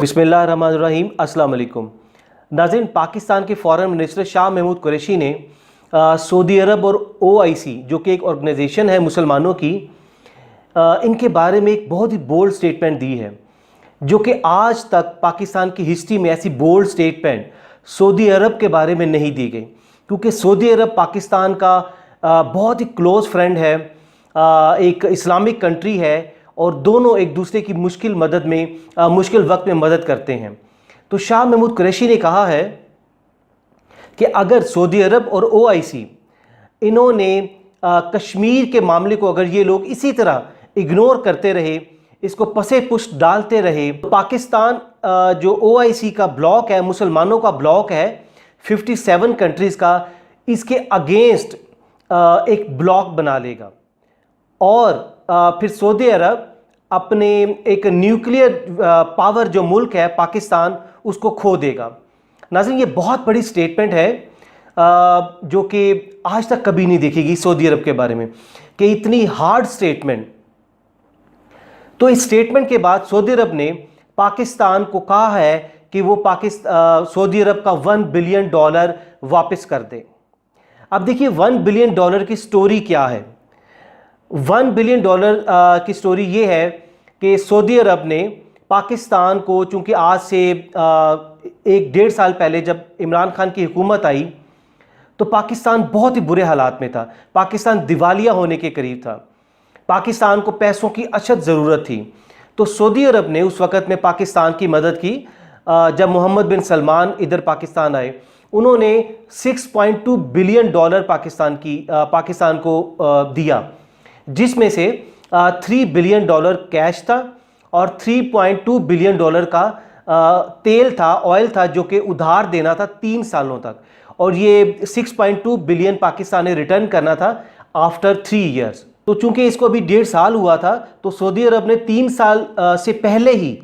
बिस्मिल्लाहिर्रहमानिर्रहीम, अस्सलाम वालेकुम। नाज़रीन, पाकिस्तान के फ़ॉरेन मिनिस्टर शाह महमूद कुरैशी ने सऊदी अरब और OIC जो कि एक ऑर्गेनाइजेशन है मुसलमानों की, इनके बारे में एक बहुत ही बोल्ड स्टेटमेंट दी है, जो कि आज तक पाकिस्तान की हिस्ट्री में ऐसी बोल्ड स्टेटमेंट सऊदी अरब के बारे में नहीं दी गई। क्योंकि सऊदी अरब पाकिस्तान का बहुत ही क्लोज़ फ्रेंड है, एक इस्लामिक कंट्री है और दोनों एक दूसरे की मुश्किल वक्त में मदद करते हैं। तो शाह महमूद कुरैशी ने कहा है कि अगर सऊदी अरब और OIC इन्होंने कश्मीर के मामले को अगर ये लोग इसी तरह इग्नोर करते रहे, इसको पसे पुष्ट डालते रहे, तो पाकिस्तान जो OIC का ब्लॉक है, मुसलमानों का ब्लॉक है 57 कंट्रीज़ का, इसके अगेंस्ट एक ब्लॉक बना लेगा और फिर सऊदी अरब अपने एक न्यूक्लियर पावर जो मुल्क है पाकिस्तान, उसको खो देगा। नाज़रीन, ये बहुत बड़ी स्टेटमेंट है जो कि आज तक कभी नहीं देखी गई सऊदी अरब के बारे में, कि इतनी हार्ड स्टेटमेंट। तो इस स्टेटमेंट के बाद सऊदी अरब ने पाकिस्तान को कहा है कि वो सऊदी अरब का $1 बिलियन वापस कर दे। अब देखिए $1 बिलियन की स्टोरी क्या है। $1 बिलियन की स्टोरी ये है कि सऊदी अरब ने पाकिस्तान को, चूँकि आज से 1-1.5 साल पहले जब इमरान खान की हुकूमत आई तो पाकिस्तान बहुत ही बुरे हालात में था, पाकिस्तान दिवालिया होने के करीब था, पाकिस्तान को पैसों की अशद ज़रूरत थी। तो सऊदी अरब ने उस वक़्त में पाकिस्तान की मदद की। जब मोहम्मद बिन सलमान इधर पाकिस्तान आए, उन्होंने $6.2 बिलियन पाकिस्तान को दिया, जिसमें से $3 बिलियन कैश था और $3.2 बिलियन का तेल था, ऑयल था, जो कि उधार देना था 3 सालों तक, और ये 6.2 बिलियन पाकिस्तान ने रिटर्न करना था आफ्टर 3 ईयर्स। तो चूंकि इसको अभी 1.5 साल हुआ था, तो सऊदी अरब ने 3 साल से पहले ही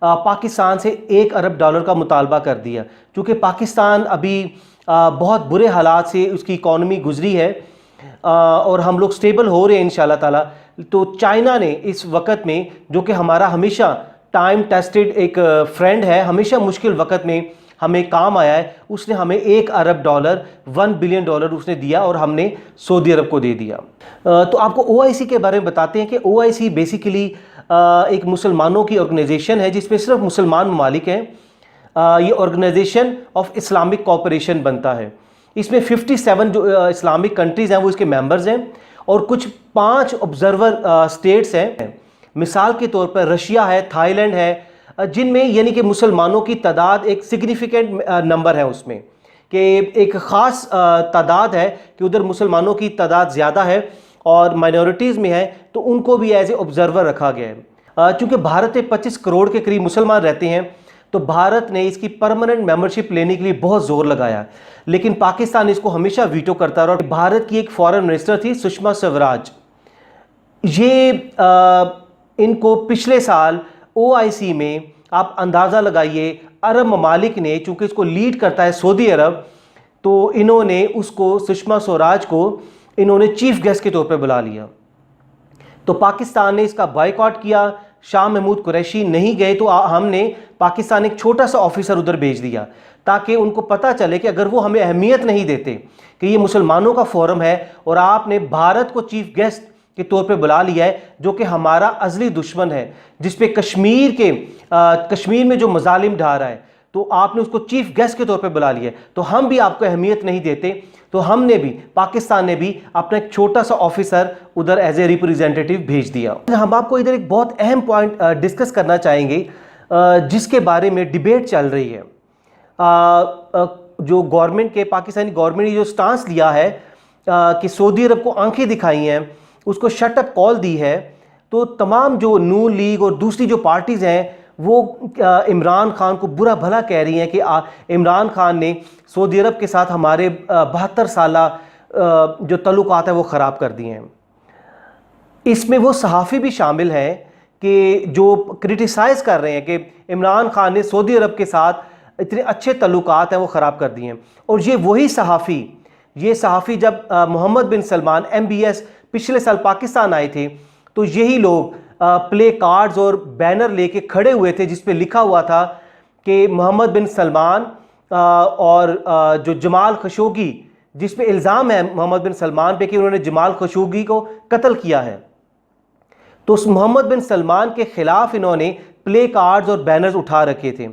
पाकिस्तान से $1 अरब का मुतालबा कर दिया। चूँकि पाकिस्तान अभी बहुत बुरे हालात से उसकी इकॉनमी गुजरी है और हम लोग स्टेबल हो रहे हैं इंशाल्लाह ताला। तो चाइना ने इस वक्त में, जो कि हमारा हमेशा टाइम टेस्टेड एक फ्रेंड है, हमेशा मुश्किल वक्त में हमें काम आया है, उसने हमें $1 अरब $1 बिलियन उसने दिया और हमने सऊदी अरब को दे दिया। तो आपको OIC के बारे में बताते हैं कि OIC बेसिकली एक मुसलमानों की ऑर्गेनाइजेशन है जिसमें सिर्फ मुसलमान ममालिक हैं। ये ऑर्गेनाइजेशन ऑफ इस्लामिक कोऑपरेशन बनता है। इसमें 57 जो इस्लामिक कंट्रीज़ हैं वो इसके मेंबर्स हैं और कुछ 5 ऑब्जर्वर स्टेट्स हैं। मिसाल के तौर पर रशिया है, थाईलैंड है, जिनमें यानी कि मुसलमानों की तादाद एक सिग्निफिकेंट नंबर है, उसमें कि एक ख़ास तादाद है कि उधर मुसलमानों की तादाद ज़्यादा है और माइनॉरिटीज़ में है, तो उनको भी एज ए ऑब्जर्वर रखा गया है। चूँकि भारत में 25 करोड़ के करीब मुसलमान रहते हैं, तो भारत ने इसकी परमानेंट मेंबरशिप लेने के लिए बहुत ज़ोर लगाया, लेकिन पाकिस्तान इसको हमेशा वीटो करता रहा। और भारत की एक फॉरेन मिनिस्टर थी सुषमा स्वराज, ये इनको पिछले साल OIC में, आप अंदाज़ा लगाइए, अरब ममालिक ने, चूँकि इसको लीड करता है सऊदी अरब, तो इन्होंने उसको, सुषमा स्वराज को इन्होंने चीफ गेस्ट के तौर पे बुला लिया। तो पाकिस्तान ने इसका बायकॉट किया, शाह महमूद कुरैशी नहीं गए, तो हमने पाकिस्तान एक छोटा सा ऑफिसर उधर भेज दिया ताकि उनको पता चले कि अगर वो हमें अहमियत नहीं देते कि ये मुसलमानों का फोरम है और आपने भारत को चीफ गेस्ट के तौर पे बुला लिया है, जो कि हमारा अज़ली दुश्मन है, जिस पे कश्मीर में जो मजालिम ढा रहा है, तो आपने उसको चीफ गेस्ट के तौर पे बुला लिया है, तो हम भी आपको अहमियत नहीं देते, तो हमने भी, पाकिस्तान ने भी अपना एक छोटा सा ऑफिसर उधर एज ए रिप्रेजेंटेटिव भेज दिया। हम आपको इधर एक बहुत अहम पॉइंट डिस्कस करना चाहेंगे, जिसके बारे में डिबेट चल रही है। जो गवर्नमेंट के, पाकिस्तानी गवर्नमेंट ने जो स्टांस लिया है कि सऊदी अरब को आंखें दिखाई हैं, उसको शट अप कॉल दी है, तो तमाम जो नून लीग और दूसरी जो पार्टीज़ हैं वो इमरान खान को बुरा भला कह रही हैं कि इमरान खान ने सऊदी अरब के साथ हमारे 72 साल जो तल्लुकात है वो ख़राब कर दिए हैं। इसमें वो सहाफ़ी भी शामिल हैं कि जो क्रिटिसाइज़ कर रहे हैं कि इमरान खान ने सऊदी अरब के साथ इतने अच्छे तल्लुकात हैं वो ख़राब कर दिए हैं। और ये वही सहाफ़ी जब मोहम्मद बिन सलमान MBS पिछले साल पाकिस्तान आए थे, तो यही लोग प्ले कार्ड्स और बैनर लेके खड़े हुए थे जिस पे लिखा हुआ था कि मोहम्मद बिन सलमान और जो जमाल खशोगी, जिस पे इल्ज़ाम है मोहम्मद बिन सलमान पे कि उन्होंने जमाल खशोगी को कत्ल किया है। तो उस मोहम्मद बिन सलमान के ख़िलाफ़ इन्होंने प्ले कार्ड्स और बैनर्स उठा रखे थे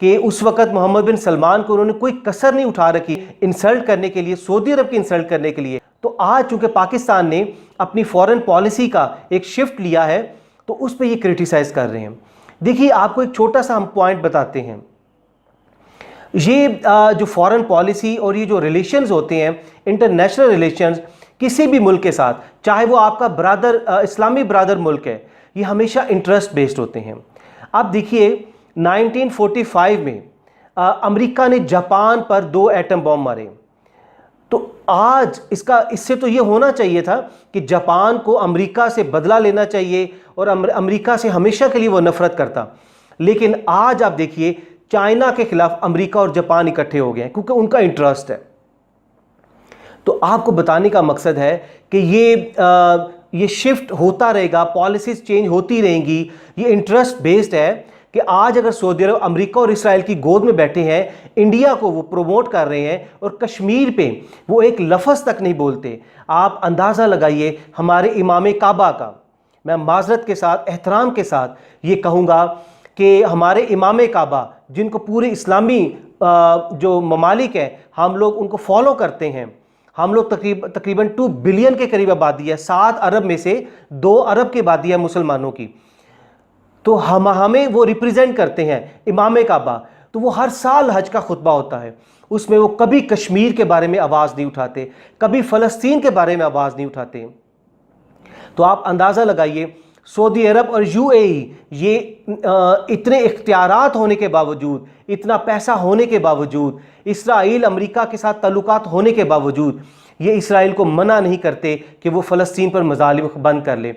कि उस वक़्त मोहम्मद बिन सलमान को उन्होंने कोई कसर नहीं उठा रखी इंसल्ट करने के लिए, सऊदी अरब की इंसल्ट करने के लिए। तो आज चूँकि पाकिस्तान ने अपनी फॉरेन पॉलिसी का एक शिफ्ट लिया है तो उस पर ये क्रिटिसाइज़ कर रहे हैं। देखिए, आपको एक छोटा सा हम पॉइंट बताते हैं। ये जो फॉरेन पॉलिसी और ये जो रिलेशंस होते हैं, इंटरनेशनल रिलेशंस किसी भी मुल्क के साथ, चाहे वो आपका ब्रादर इस्लामी ब्रादर मुल्क है, ये हमेशा इंटरेस्ट बेस्ड होते हैं। आप देखिए 1945 में अमेरिका ने जापान पर 2 एटम बॉम्ब मारे। तो आज इससे तो ये होना चाहिए था कि जापान को अमेरिका से बदला लेना चाहिए और अमेरिका से हमेशा के लिए वो नफरत करता। लेकिन आज आप देखिए चाइना के खिलाफ अमेरिका और जापान इकट्ठे हो गए हैं क्योंकि उनका इंटरेस्ट है। तो आपको बताने का मकसद है कि ये शिफ्ट होता रहेगा, पॉलिसीज चेंज होती रहेंगी, ये इंटरेस्ट बेस्ड है कि आज अगर सऊदी अरब अमेरिका और इसराइल की गोद में बैठे हैं, इंडिया को वो प्रमोट कर रहे हैं और कश्मीर पे वो एक लफ्ज़ तक नहीं बोलते। आप अंदाज़ा लगाइए हमारे इमाम काबा का, मैं माजरत के साथ, एहतराम के साथ ये कहूँगा कि हमारे इमाम काबा जिनको पूरे इस्लामी जो ममालिक हैं हम लोग उनको फॉलो करते हैं, हम लोग तकरीबन 2 बिलियन के करीब आबादी है, 7 अरब में से 2 अरब की आबादी है मुसलमानों की। तो हमें वो रिप्रेजेंट करते हैं इमाम काबा। तो वो हर साल हज का खुतबा होता है, उसमें वो कभी कश्मीर के बारे में आवाज़ नहीं उठाते, कभी फ़लस्तीन के बारे में आवाज़ नहीं उठाते। तो आप अंदाज़ा लगाइए सऊदी अरब और यूएई ये इतने इख्तियारात होने के बावजूद, इतना पैसा होने के बावजूद, इसराइल अमेरिका के साथ ताल्लुकात होने के बावजूद ये इसराइल को मना नहीं करते कि वो फ़लस्तीन पर मज़ालिम बंद कर ले।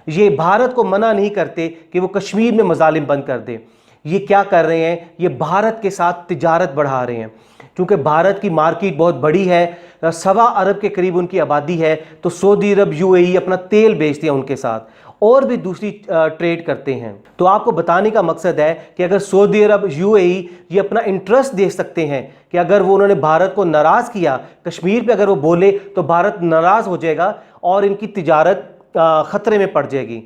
ये भारत को मना नहीं करते कि वो कश्मीर में मज़ालिम बंद कर दे। ये क्या कर रहे हैं? ये भारत के साथ तिजारत बढ़ा रहे हैं क्योंकि भारत की मार्केट बहुत बड़ी है, 1.25 अरब के करीब उनकी आबादी है। तो सऊदी अरब यूएई अपना तेल बेचते हैं उनके साथ और भी दूसरी ट्रेड करते हैं। तो आपको बताने का मकसद है कि अगर सऊदी अरब यूएई ये अपना इंटरेस्ट देख सकते हैं कि अगर वो उन्होंने भारत को नाराज़ किया, कश्मीर पे अगर वो बोले तो भारत नाराज़ हो जाएगा और इनकी तिजारत ख़तरे में पड़ जाएगी।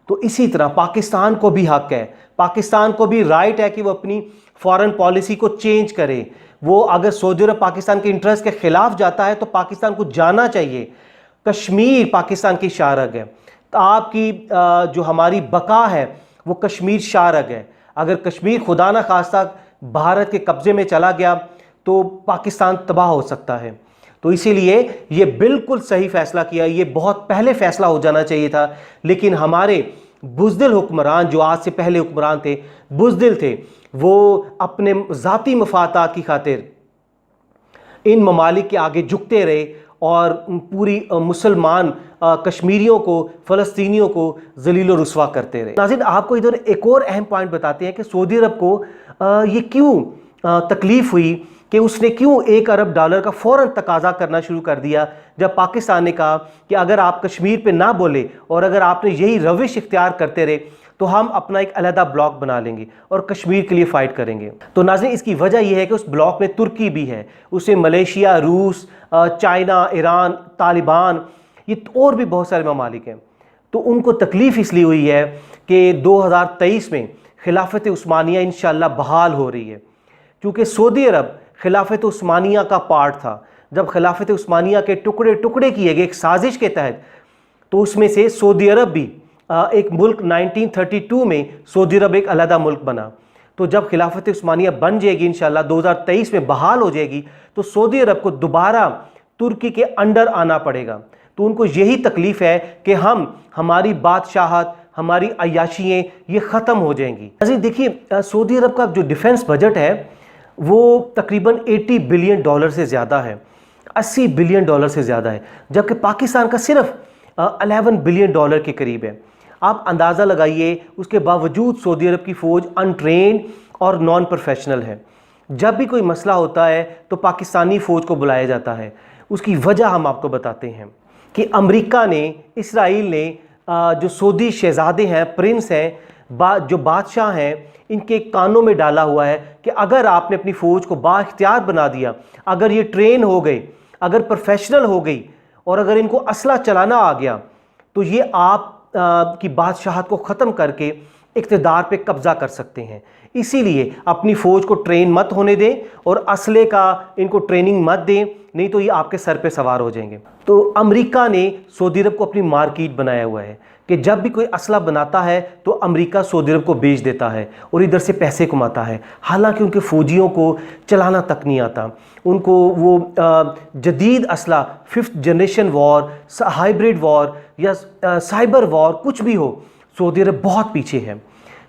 तो इसी तरह पाकिस्तान को भी हक है, पाकिस्तान को भी राइट है कि वो अपनी फॉरेन पॉलिसी को चेंज करे। वो अगर सऊदी अरब पाकिस्तान के इंटरेस्ट के ख़िलाफ़ जाता है तो पाकिस्तान को जाना चाहिए। कश्मीर पाकिस्तान की शारग है, आपकी जो हमारी बका है वो कश्मीर शारग है। अगर कश्मीर खुदा ना खास्ता भारत के कब्ज़े में चला गया तो पाकिस्तान तबाह हो सकता है। तो इसीलिए ये बिल्कुल सही फ़ैसला किया, ये बहुत पहले फ़ैसला हो जाना चाहिए था। लेकिन हमारे बुज़दिल हुक्मरान जो आज से पहले हुक्मरान थे, बुज़दिल थे, वो अपने ज़ाती मफादात की खातिर इन ममालिक के आगे झुकते रहे और पूरी मुसलमान कश्मीरियों को, फ़लस्तीनियों को ज़लील और रुस्वा करते रहे। नाज़रीन, आपको इधर एक और अहम पॉइंट बताते हैं कि सऊदी अरब को ये क्यों तकलीफ़ हुई कि उसने क्यों $1 अरब का फ़ौरन तकाजा करना शुरू कर दिया जब पाकिस्तान ने कहा कि अगर आप कश्मीर पे ना बोले और अगर आपने यही रविश इख्तियार करते रहे तो हम अपना एक अलहदा ब्लॉक बना लेंगे और कश्मीर के लिए फ़ाइट करेंगे। तो नाज़रीन, इसकी वजह यह है कि उस ब्लॉक में तुर्की भी है, उसमें मलेशिया, रूस, चाइना, ईरान, तालिबान, ये और भी बहुत सारे ममालिक हैं। तो उनको तकलीफ़ इसलिए हुई है कि 2023 में खिलाफत उस्मानिया इंशाअल्लाह बहाल हो रही है, क्योंकि सऊदी अरब खिलाफत उस्मानिया का पार्ट था। जब खिलाफत उस्मानिया के टुकड़े टुकड़े किए गए एक साजिश के तहत, तो उसमें से सऊदी अरब भी एक मुल्क 1932 में सऊदी अरब एक अलहदा मुल्क बना। तो जब खिलाफत उस्मानिया बन जाएगी इंशाअल्लाह 2023 में बहाल हो जाएगी, तो सऊदी अरब को दोबारा तुर्की के अंडर आना पड़ेगा। तो उनको यही तकलीफ़ है कि हमारी बादशाहत, हमारी अय्याशियाँ ये ख़त्म हो जाएंगी। अजी देखिए, सऊदी अरब का जो डिफेंस बजट है वो तकरीबन $80 बिलियन से ज़्यादा है, $80 बिलियन से ज़्यादा है, जबकि पाकिस्तान का सिर्फ $11 बिलियन के करीब है। आप अंदाज़ा लगाइए, उसके बावजूद सऊदी अरब की फ़ौज अनट्रेंड और नॉन प्रोफेशनल है। जब भी कोई मसला होता है तो पाकिस्तानी फ़ौज को बुलाया जाता है। उसकी वजह हम आपको बताते हैं कि अमेरिका ने, इसराइल ने जो सऊदी शहजादे हैं, प्रिंस हैं, जो बादशाह हैं, इनके कानों में डाला हुआ है कि अगर आपने अपनी फ़ौज को बाइख्तियार बना दिया, अगर ये ट्रेन हो गई, अगर प्रोफेशनल हो गई और अगर इनको असला चलाना आ गया, तो ये आप की बादशाहत को ख़त्म करके इक़्तिदार पे कब्ज़ा कर सकते हैं। इसीलिए अपनी फ़ौज को ट्रेन मत होने दें और असले का इनको ट्रेनिंग मत दें, नहीं तो ये आपके सर पे सवार हो जाएंगे। तो अमेरिका ने सऊदी अरब को अपनी मार्केट बनाया हुआ है कि जब भी कोई असला बनाता है तो अमेरिका सऊदी अरब को बेच देता है और इधर से पैसे कमाता है। हालांकि उनके फ़ौजियों को चलाना तक नहीं आता, उनको वो जदीद असला, 5th generation war, hybrid war या साइबर वॉर कुछ भी हो, सऊदी अरब बहुत पीछे है।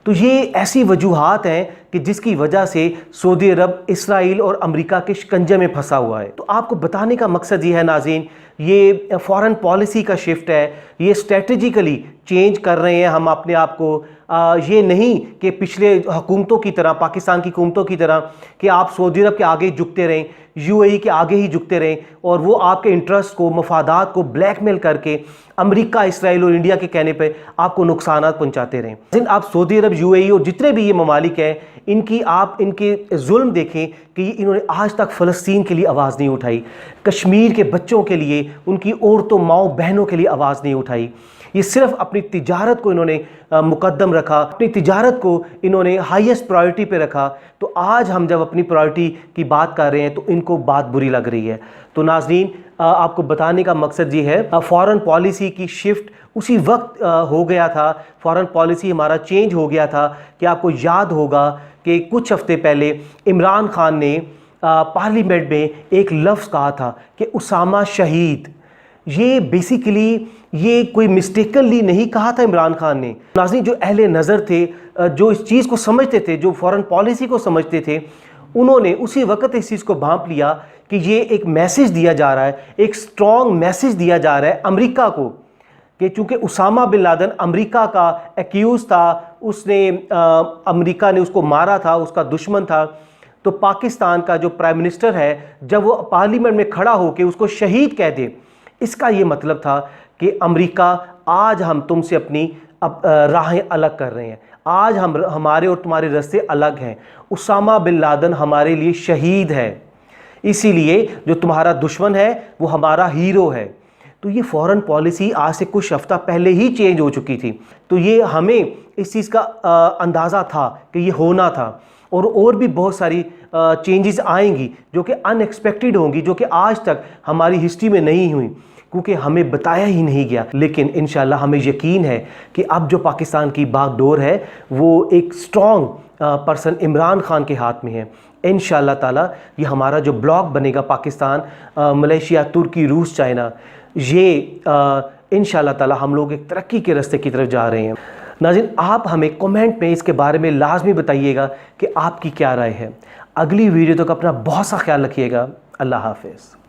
तो ये ऐसी वजूहात हैं कि जिसकी वजह से सऊदी अरब इसराइल और अमेरिका के शिकंजे में फंसा हुआ है। तो आपको बताने का मकसद ये है नाज़रीन, ये फॉरेन पॉलिसी का शिफ्ट है, ये स्ट्रेटजिकली चेंज कर रहे हैं हम अपने आप को। ये नहीं कि पिछले हुकूमतों की तरह, पाकिस्तान की हुकूमतों की तरह कि आप सऊदी अरब के आगे झुकते रहें, यूएई के आगे ही झुकते रहें और वो आपके इंटरेस्ट को, मफादात को ब्लैकमेल करके अमेरिका, इसराइल और इंडिया के कहने पे आपको नुकसान पहुंचाते रहें। लेकिन आप सऊदी अरब, यूएई और जितने भी ये ममालिक हैं, इनके जुल्म देखें कि इन्होंने आज तक फ़लस्तीन के लिए आवाज़ नहीं उठाई, कश्मीर के बच्चों के लिए, उनकी औरतों, माओ बहनों के लिए आवाज़ नहीं उठाई। ये सिर्फ अपनी तिजारत को इन्होंने मुकद्दम रखा, अपनी तिजारत को इन्होंने हाईएस्ट प्रायोरिटी पे रखा। तो आज हम जब अपनी प्रायोरिटी की बात कर रहे हैं तो इनको बात बुरी लग रही है। तो नाज़रीन, आपको बताने का मकसद ये है, फॉरेन पॉलिसी की शिफ्ट उसी वक्त हो गया था, फॉरेन पॉलिसी हमारा चेंज हो गया था कि आपको याद होगा कि कुछ हफ्ते पहले इमरान खान ने पार्लियामेंट में एक लफ्ज़ कहा था कि उसामा शहीद। ये बेसिकली ये कोई मिस्टेकनली नहीं कहा था इमरान खान ने। नाज़रीन, जो अहले नज़र थे, जो इस चीज़ को समझते थे, जो फॉरेन पॉलिसी को समझते थे, उन्होंने उसी वक्त इस चीज़ को भांप लिया कि ये एक मैसेज दिया जा रहा है, एक स्ट्रॉन्ग मैसेज दिया जा रहा है अमेरिका को कि चूँकि उसामा बिन लादेन अमेरिका का एक्यूज़ था, उसने अमेरिका ने उसको मारा था, उसका दुश्मन था, तो पाकिस्तान का जो प्राइम मिनिस्टर है, जब वो पार्लियामेंट में खड़ा होकर उसको शहीद कह दे, इसका ये मतलब था कि अमेरिका, आज हम तुमसे अपनी राहें अलग कर रहे हैं, आज हमारे और तुम्हारे रास्ते अलग हैं। उसामा बिन लादेन हमारे लिए शहीद है, इसीलिए जो तुम्हारा दुश्मन है वो हमारा हीरो है। तो ये फॉरेन पॉलिसी आज से कुछ हफ्ता पहले ही चेंज हो चुकी थी। तो ये हमें इस चीज़ का अंदाज़ा था कि ये होना था और भी बहुत सारी चेंजेस आएंगी जो कि अनएक्सपेक्टेड होंगी, जो कि आज तक हमारी हिस्ट्री में नहीं हुई क्योंकि हमें बताया ही नहीं गया। लेकिन इंशाल्लाह हमें यकीन है कि अब जो पाकिस्तान की बागडोर है वो एक स्ट्रॉन्ग पर्सन इमरान खान के हाथ में है। इंशाल्लाह ताला ये हमारा जो ब्लॉक बनेगा पाकिस्तान, मलेशिया, तुर्की, रूस, चाइना, ये इंशाल्लाह ताला हम लोग एक तरक्की के रास्ते की तरफ जा रहे हैं। नाज़रीन, आप हमें कमेंट में इसके बारे में लाजमी बताइएगा कि आपकी क्या राय है। अगली वीडियो तक अपना बहुत सा ख्याल रखिएगा। अल्लाह हाफ़िज़।